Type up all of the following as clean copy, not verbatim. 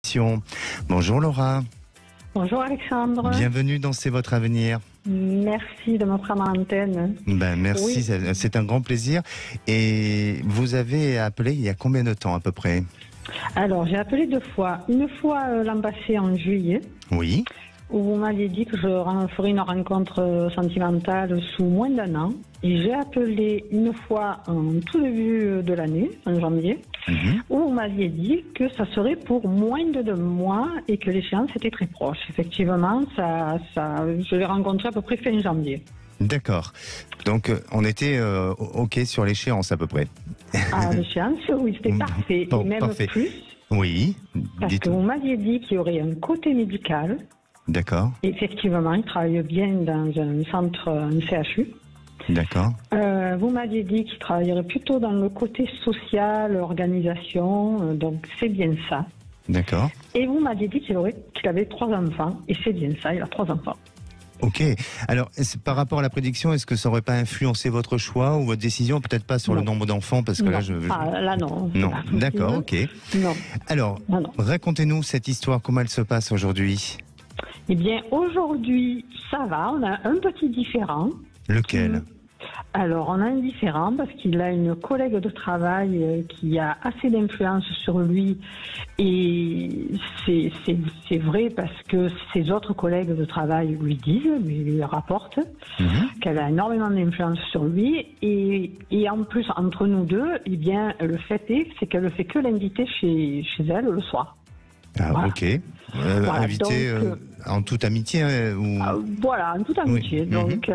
l'émission. Bonjour Laura. Bonjour Alexandre. Bienvenue dans C'est votre avenir. Merci de me prendre en antenne. Merci, oui. C'est un grand plaisir. Et vous avez appelé il y a combien de temps à peu près? Alors, j'ai appelé 2 fois. Une fois l'an passé en juillet. Oui. Où vous m'aviez dit que je ferais une rencontre sentimentale sous moins d'1 an. Et j'ai appelé une fois en tout début de l'année, en janvier, où vous m'aviez dit que ça serait pour moins de 2 mois et que l'échéance était très proche. Effectivement, je l'ai rencontré à peu près fin janvier. D'accord. Donc, on était OK sur l'échéance à peu près. À l'échéance, oui, c'était parfait. Bon, et même parfait. plus. Oui. Parce que vous m'aviez dit qu'il y aurait un côté médical. D'accord. Effectivement, il travaille bien dans un centre, un CHU. D'accord. Vous m'aviez dit qu'il travaillerait plutôt dans le côté social, organisation, donc c'est bien ça. D'accord. Et vous m'aviez dit qu'il avait 3 enfants, et c'est bien ça, il a 3 enfants. Ok. Alors, par rapport à la prédiction, est-ce que ça n'aurait pas influencé votre choix ou votre décision? Peut-être pas sur le nombre d'enfants, parce que non. Là, là, non. Non, d'accord, ok. Non. Alors, racontez-nous cette histoire, comment elle se passe aujourd'hui? Eh bien, aujourd'hui, ça va, on a un petit différend. Lequel? Alors, on a un différent parce qu'il a une collègue de travail qui a assez d'influence sur lui, et c'est vrai parce que ses autres collègues de travail lui rapportent qu'elle a énormément d'influence sur lui, et en plus, entre nous deux, eh bien, le fait c'est qu'elle ne fait que l'inviter chez elle le soir. Ah, voilà. Ok. Voilà, invité donc, en toute amitié voilà, en toute amitié. Oui. Donc,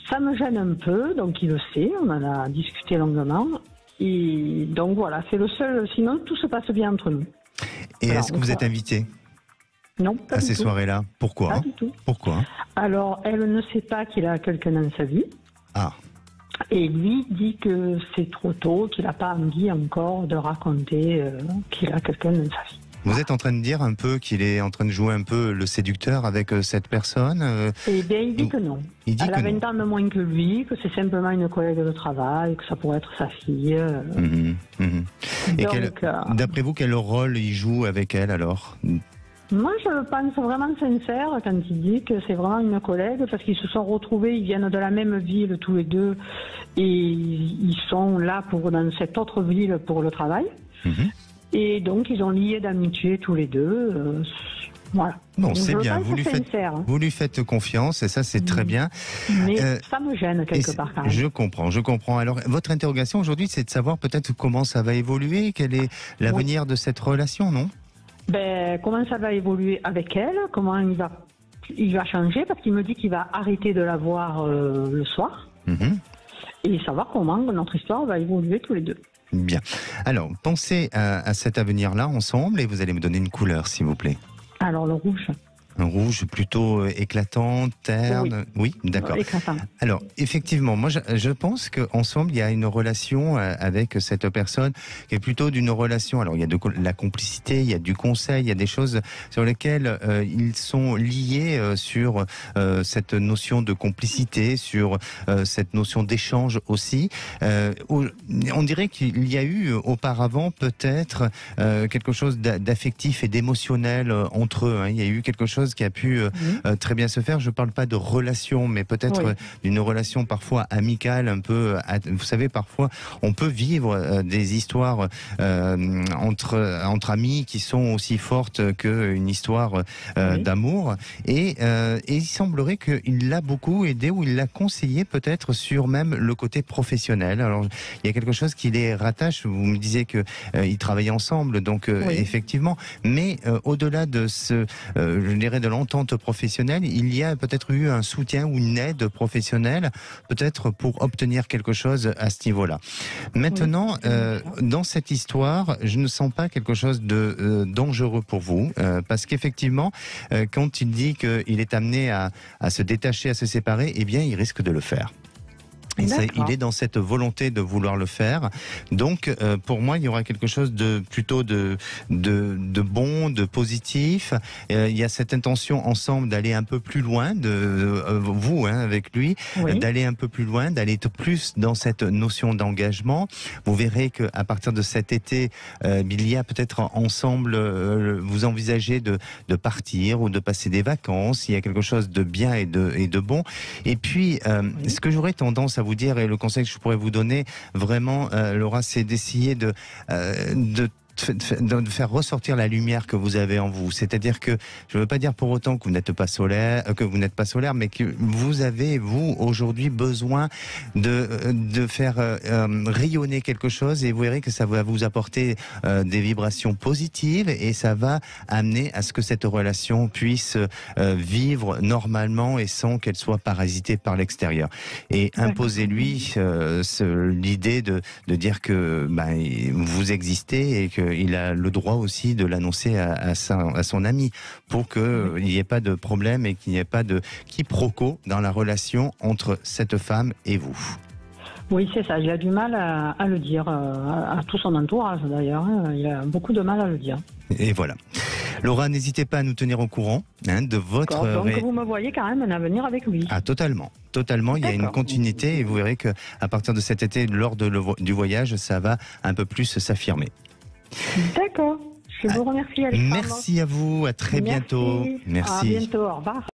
ça me gêne un peu, donc il le sait, on en a discuté longuement. Et donc voilà, c'est le seul, sinon tout se passe bien entre nous. Et alors, est-ce que vous êtes invité? Non, pas à du ces tout. Soirées-là? Pourquoi? Pas du tout. Pourquoi? Alors, elle ne sait pas qu'il a quelqu'un dans sa vie. Ah. Et lui dit que c'est trop tôt, qu'il n'a pas envie encore de raconter qu'il a quelqu'un dans sa vie. Vous êtes en train de dire un peu qu'il est en train de jouer un peu le séducteur avec cette personne? Eh bien, il dit que non. Elle a 20 ans de moins que lui, que c'est simplement une collègue de travail, que ça pourrait être sa fille. Et d'après vous, quel rôle il joue avec elle alors? Moi, je pense vraiment sincère quand il dit que c'est vraiment une collègue, parce qu'ils se sont retrouvés, ils viennent de la même ville tous les deux, et ils sont là dans cette autre ville pour le travail. Et donc, ils ont lié d'amitié tous les deux. Voilà. Bon, c'est bien. Vous lui faites confiance, et ça, c'est très bien. Mais ça me gêne quelque part. Quand même. Je comprends. Alors, votre interrogation aujourd'hui, c'est de savoir peut-être comment ça va évoluer, quel est l'avenir de cette relation, non? Comment ça va évoluer avec elle? Comment il va changer? Parce qu'il me dit qu'il va arrêter de la voir le soir. Et savoir comment notre histoire va évoluer tous les deux. Bien. Alors, pensez à cet avenir-là ensemble, et vous allez me donner une couleur, s'il vous plaît. Alors, le rouge. Un rouge plutôt éclatant, terne. Oui, d'accord. Éclatant. Alors, effectivement, moi, je pense qu'ensemble, il y a une relation avec cette personne qui est plutôt d'une relation. Alors, il y a de la complicité, il y a du conseil, il y a des choses sur lesquelles ils sont liés sur cette notion de complicité, sur cette notion d'échange aussi. On dirait qu'il y a eu auparavant peut-être quelque chose d'affectif et d'émotionnel entre eux. Il y a eu quelque chose qui a pu très bien se faire. Je ne parle pas de relation, mais peut-être d'une relation parfois amicale, un peu. Vous savez, parfois, on peut vivre des histoires entre amis qui sont aussi fortes qu'une histoire d'amour. Et il semblerait qu'il l'a beaucoup aidé, ou il l'a conseillé peut-être sur même le côté professionnel. Alors, il y a quelque chose qui les rattache. Vous me disiez qu'ils travaillaient ensemble, donc effectivement. Mais au-delà de je dirais, de l'entente professionnelle, il y a peut-être eu un soutien ou une aide professionnelle, peut-être pour obtenir quelque chose à ce niveau-là. Maintenant, dans cette histoire, je ne sens pas quelque chose de dangereux pour vous, parce qu'effectivement, quand il dit qu'il est amené à se détacher, à se séparer, eh bien, il risque de le faire. Et ça, il est dans cette volonté de vouloir le faire. Donc, pour moi, il y aura quelque chose de plutôt de bon, de positif. Il y a cette intention ensemble d'aller un peu plus loin, vous, avec lui, Oui. d'aller un peu plus loin, d'aller plus dans cette notion d'engagement. Vous verrez qu'à partir de cet été, il y a peut-être ensemble, vous envisagez de partir ou de passer des vacances. Il y a quelque chose de bien et de bon. Et puis, ce que j'aurais tendance à vous dire, et le conseil que je pourrais vous donner, vraiment, Laura, c'est d'essayer de faire ressortir la lumière que vous avez en vous. C'est-à-dire que je ne veux pas dire pour autant que vous n'êtes pas solaire, mais que vous avez, vous, aujourd'hui, besoin de faire rayonner quelque chose, et vous verrez que ça va vous apporter des vibrations positives, et ça va amener à ce que cette relation puisse vivre normalement et sans qu'elle soit parasitée par l'extérieur. Et imposez-lui l'idée de dire que vous existez et qu'il a le droit aussi de l'annoncer à son ami, pour qu'il n'y ait pas de problème et qu'il n'y ait pas de quiproquo dans la relation entre cette femme et vous. Oui, c'est ça. Il a du mal à le dire, à tout son entourage d'ailleurs. Il a beaucoup de mal à le dire. Et voilà. Laura, n'hésitez pas à nous tenir au courant de votre... Donc vous me voyez quand même un avenir avec lui. Ah, totalement. Il y a une continuité, et vous verrez qu'à partir de cet été, lors du voyage, ça va un peu plus s'affirmer. D'accord. Je vous remercie, Alexandre. Merci à vous. À très bientôt. Merci. À bientôt. Au revoir.